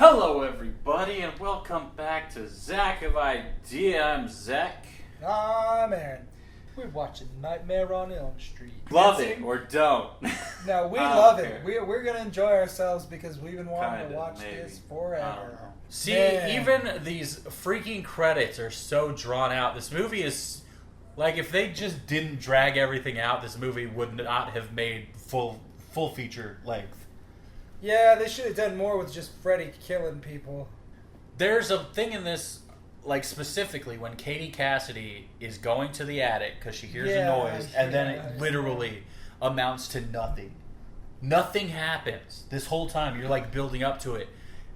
Hello everybody and welcome back to Zach of Idea. I'm Zach. I'm Aaron. We're watching Nightmare on Elm Street. Love it or don't. No, we I love don't it. care. We're going to enjoy ourselves because we've been wanting Kinda, to watch maybe. this I don't forever. know. See, Man. even these freaking credits are so drawn out. This movie is like if they just didn't drag everything out, this movie would not have made full feature length. Yeah, they should have done more with just Freddy killing people. There's a thing in this, like specifically when Katie Cassidy is going to the attic because she hears a noise, and then it literally amounts to nothing. Nothing happens this whole time. You're like building up to it.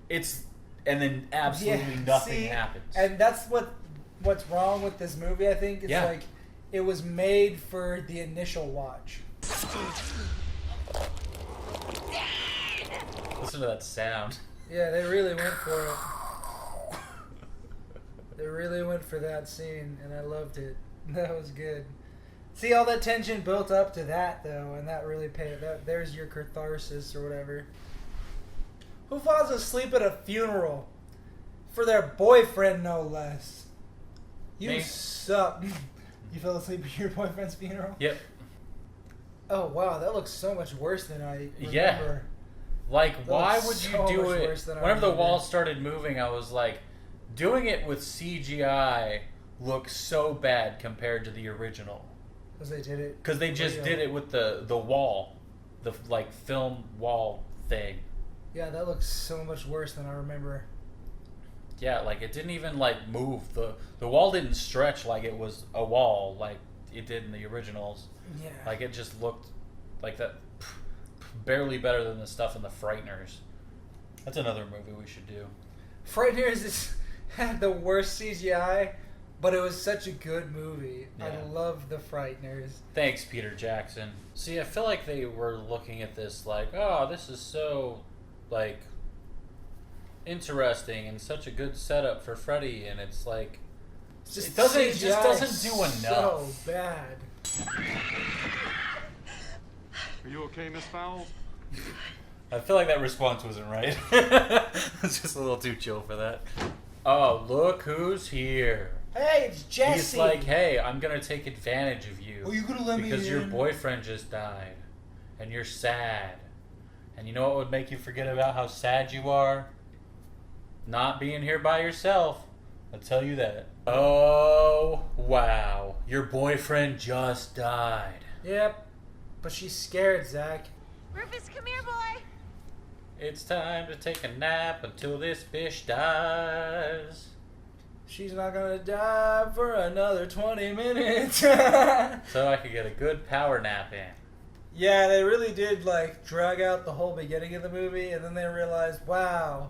And then absolutely nothing happens. And that's what's wrong with this movie, I think. It's like it was made for the initial watch. Listen to that sound. Yeah, they really went for it. They really went for that scene, and I loved it. That was good. See, all that tension built up to that, though, and that really paid. There's your catharsis or whatever. Who falls asleep at a funeral? For their boyfriend, no less. You Me. suck. You fell asleep at your boyfriend's funeral? Yep. Oh, wow, that looks so much worse than I remember. Yeah. Like, That why looks would you so do much it? worse than I Whenever the remember. walls started moving, I was like, doing it with CGI looks so bad compared to the original. Because they did it. Because they just real. did it with the wall, the like film wall thing. Yeah, that looks so much worse than I remember. Yeah, like it didn't even like move. The wall didn't stretch like it was a wall like it did in the originals. Yeah. Like it just looked like that. Barely better than the stuff in The Frighteners. That's another movie we should do. Frighteners had the worst CGI, but it was such a good movie. Yeah. I love The Frighteners. Thanks, Peter Jackson. See, I feel like they were looking at this like, oh, this is so, like, interesting and such a good setup for Freddy, and it's like, Just it doesn't CGI do enough. So bad. Are you okay, Miss Fowles? I feel like that response wasn't right. It's just a little too chill for that. Oh, look who's here. Hey, it's Jesse. He's like, hey, I'm gonna take advantage of you. Are you gonna let me because your in? boyfriend just died, and you're sad. And you know what would make you forget about how sad you are? Not being here by yourself. I'll tell you that. Oh, wow. Your boyfriend just died. Yep. But she's scared, Zach. Rufus, come here, boy. It's time to take a nap until this fish dies. She's not gonna die for another 20 minutes. So I could get a good power nap in. Yeah, they really did, like, drag out the whole beginning of the movie, and then they realized, wow,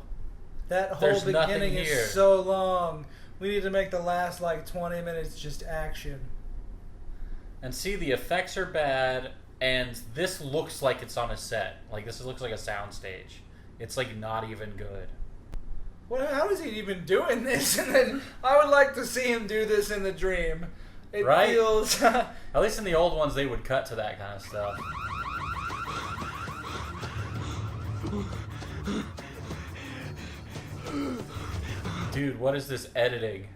that whole There's nothing beginning here. is so long. We need to make the last, like, 20 minutes just action. And see, the effects are bad, and this looks like it's on a set. Like, this looks like a soundstage. It's, like, not even good. Well, how is he even doing this? And then I would like to see him do this in the dream. It Right? feels... At least in the old ones, they would cut to that kind of stuff. Dude, what is this editing?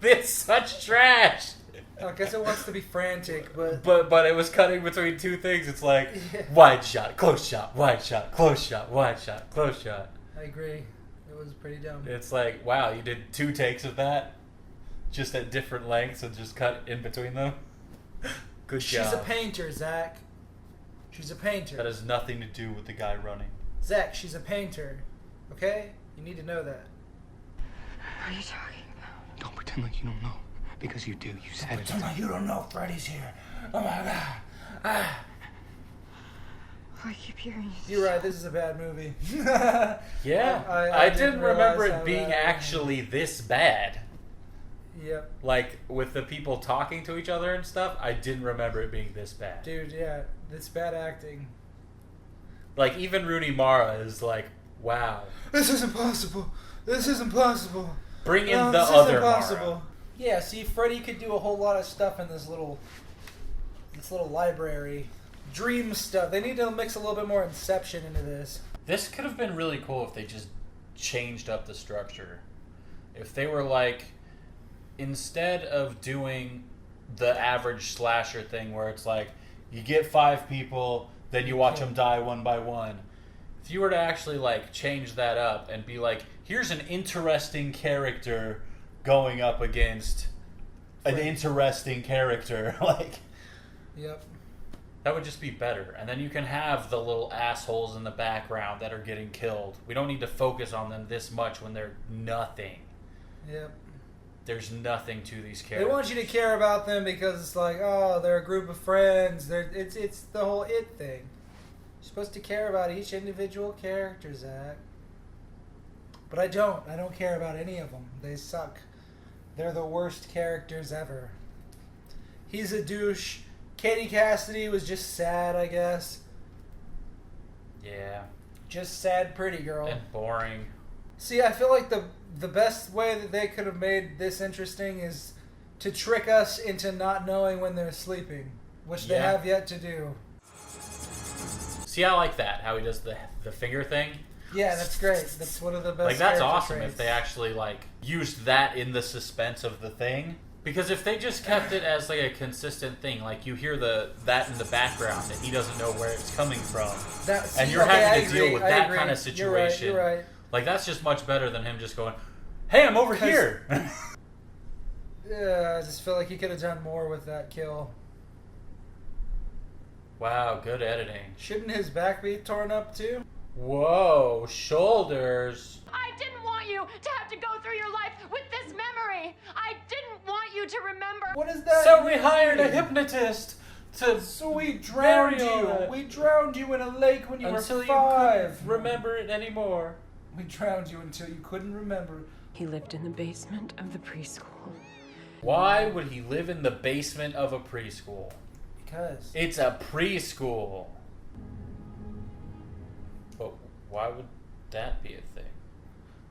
It's such trash! I guess it wants to be frantic, but... But it was cutting between two things. It's like, Yeah. wide shot, close shot, wide shot, close shot, wide shot, close shot. I agree. It was pretty dumb. It's like, wow, you did 2 takes of that? Just at different lengths and just cut in between them? Good job. She's a painter, Zach. She's a painter. That has nothing to do with the guy running. Zach, she's a painter. Okay? You need to know that. What are you talking about? Don't pretend like you don't know. Because you do. You said it. You don't know Freddy's here. Oh my god. Ah. I keep hearing you. You're right, this is a bad movie. Yeah, I didn't remember it being actually this bad. Yep. Like, with the people talking to each other and stuff, I didn't remember it being this bad. Dude, yeah, it's bad acting. Like, even Rooney Mara is like, wow. This isn't possible. This isn't possible. Bring in the this other isn't possible. Mara. Yeah, see, Freddy could do a whole lot of stuff in this little library. Dream stuff. They need to mix a little bit more Inception into this. This could have been really cool if they just changed up the structure. If they were like, instead of doing the average slasher thing where it's like, you get 5 people, then you watch them die one by one. If you were to actually like change that up and be like, here's an interesting character going up against an interesting character, like, Yep. that would just be better. And then you can have the little assholes in the background that are getting killed. We don't need to focus on them this much when they're nothing. Yep. There's nothing to these characters. They want you to care about them because it's like, oh, they're a group of friends. It's the whole it thing. You're supposed to care about each individual character, Zach. But I don't. I don't care about any of them. They suck. They're the worst characters ever. He's a douche. Katie Cassidy was just sad, I guess. Yeah. Just sad pretty girl. And boring. See, I feel like the best way that they could have made this interesting is to trick us into not knowing when they're sleeping, which they have yet to do. See, I like that, how he does the finger thing. Yeah, that's great. That's one of the best. Like, that's character awesome traits. if they actually, like, used that in the suspense of the thing. Because if they just kept it as, like, a consistent thing, like, you hear that in the background, and he doesn't know where it's coming from. And you're having to deal with that kind of situation. You're right. Like, that's just much better than him just going, hey, I'm over here! Yeah, I just feel like he could have done more with that kill. Wow, good editing. Shouldn't his back be torn up, too? Whoa, shoulders. I didn't want you to have to go through your life with this memory. I didn't want you to remember. What is that? So we hired a hypnotist to So we drowned bury all you. that. We drowned you in a lake when you until were you 5. couldn't remember it anymore. We drowned you until you couldn't remember. He lived in the basement of the preschool. Why would he live in the basement of a preschool? Because. It's a preschool. But why would that be a thing?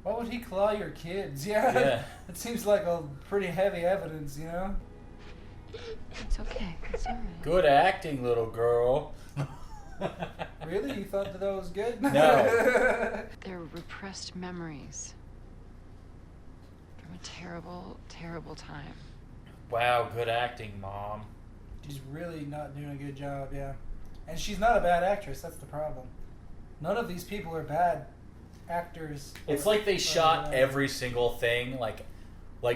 Why would he claw your kids? Yeah. Yeah. It seems like a pretty heavy evidence, you know? It's okay. It's all right. Good acting, little girl. Really? You thought that was good? No. They're repressed memories from a terrible, terrible time. Wow, good acting, Mom. She's really not doing a good job, yeah. And she's not a bad actress, that's the problem. None of these people are bad actors. It's like they shot every single thing, like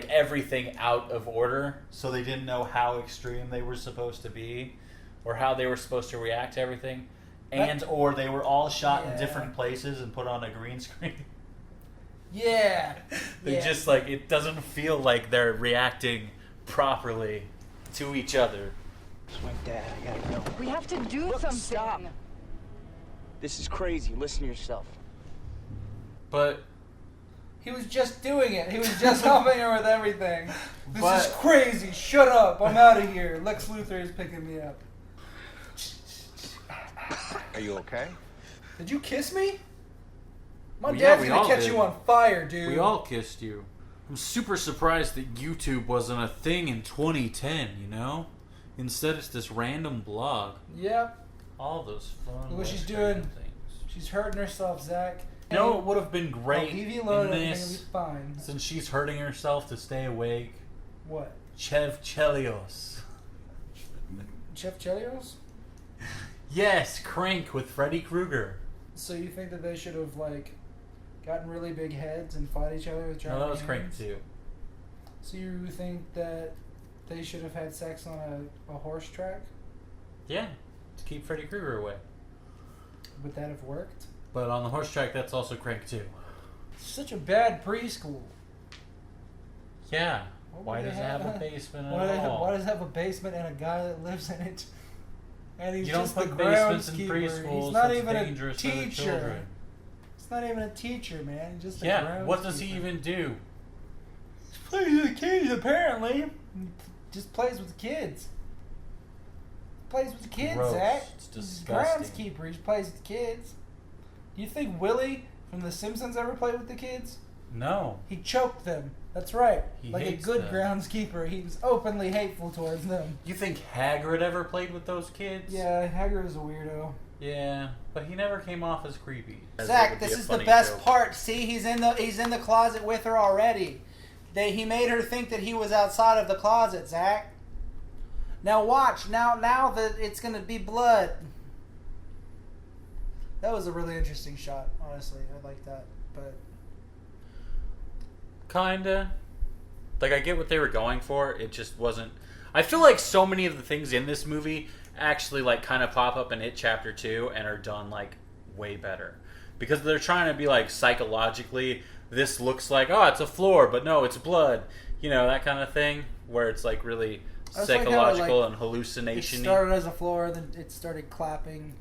everything out of order, so they didn't know how extreme they were supposed to be, or how they were supposed to react to everything, or they were all shot in different places and put on a green screen. Yeah. They just, like, it doesn't feel like they're reacting properly to each other. It's my dad. I gotta go. We have to do something. Stop. This is crazy. Listen to yourself. But He was just doing it. He was just helping her with everything. This is crazy. Shut up. I'm out of here. Lex Luthor is picking me up. Are you okay? Did you kiss me? My Well, yeah, dad's we gonna all catch did. you on fire, dude. We all kissed you. I'm super surprised that YouTube wasn't a thing in 2010, you know? Instead, it's this random blog. Yep. all those fun Look what she's Western doing. things. She's hurting herself, Zach. You know what would have been I'll great leave you alone in and everything will this, be fine. since she's hurting herself to stay awake? What? Chev Chelios. Chef Chelios? Yes, Crank with Freddy Krueger. So you think that they should have, like, gotten really big heads and fought each other with giant No, that was Crank hands? too. So you think that they should have had sex on a horse track? Yeah, to keep Freddy Krueger away. Would that have worked? But on the horse track, that's also Crank too. Such a bad preschool. Yeah. What Why would does they it have a basement Why at all? does it have a basement and a guy that lives in it? And he's You don't just put the basements in groundskeeper. preschools. He's not That's even dangerous a for the teacher. children. He's not even a teacher, man. He's just a Yeah, what does he groundskeeper. even do? Plays with the kids, apparently. He just plays with the kids. Plays with the kids, Gross. Zach. It's He's a disgusting. groundskeeper. He plays with the kids. Do you think Willie from The Simpsons ever played with the kids? No. He choked them. That's right. He like a hates good them. groundskeeper. He was openly hateful towards them. You think Hagrid ever played with those kids? Yeah, Hagrid was a weirdo. Yeah, but he never came off as creepy. Zach, this is the best part. See, he's in the closet with her already. He made her think that he was outside of the closet, Zach. Now watch. Now that it's gonna be blood. That was a really interesting shot, honestly. I like that, but kinda. Like, I get what they were going for. It just wasn't. I feel like so many of the things in this movie actually like kind of pop up in It Chapter 2 and are done like way better, because they're trying to be like psychologically, this looks like, oh, it's a floor, but no, it's blood, you know, that kind of thing, where it's like really psychological and hallucination-y. It started as a floor, then it started clapping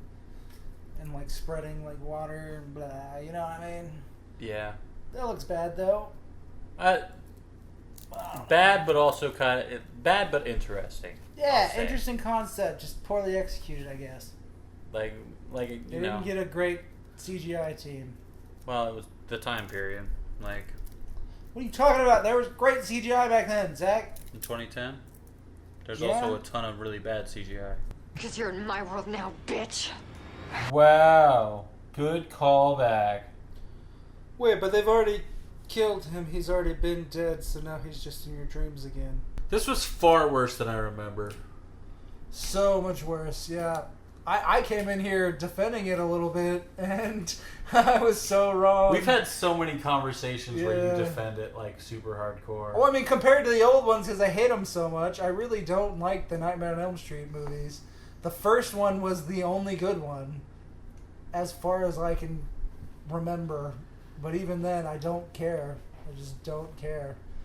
and like spreading like water and blah, you know what I mean? Yeah, that looks bad though. Bad, but also kind of bad, but interesting. Yeah, interesting concept, just poorly executed, I guess. Like they didn't get a great CGI team. Well, it was the time period. Like, what are you talking about? There was great CGI back then, Zach. In 2010, there's also a ton of really bad CGI. Because you're in my world now, bitch. Wow, good callback. Wait, but they've already killed him. He's already been dead, so now he's just in your dreams again. This was far worse than I remember. So much worse, yeah. I came in here defending it a little bit, and I was so wrong. We've had so many conversations where you defend it like super hardcore. Well, I mean, compared to the old ones, because I hate them so much, I really don't like the Nightmare on Elm Street movies. The first one was the only good one, as far as I can remember. But even then, I don't care. I just don't care.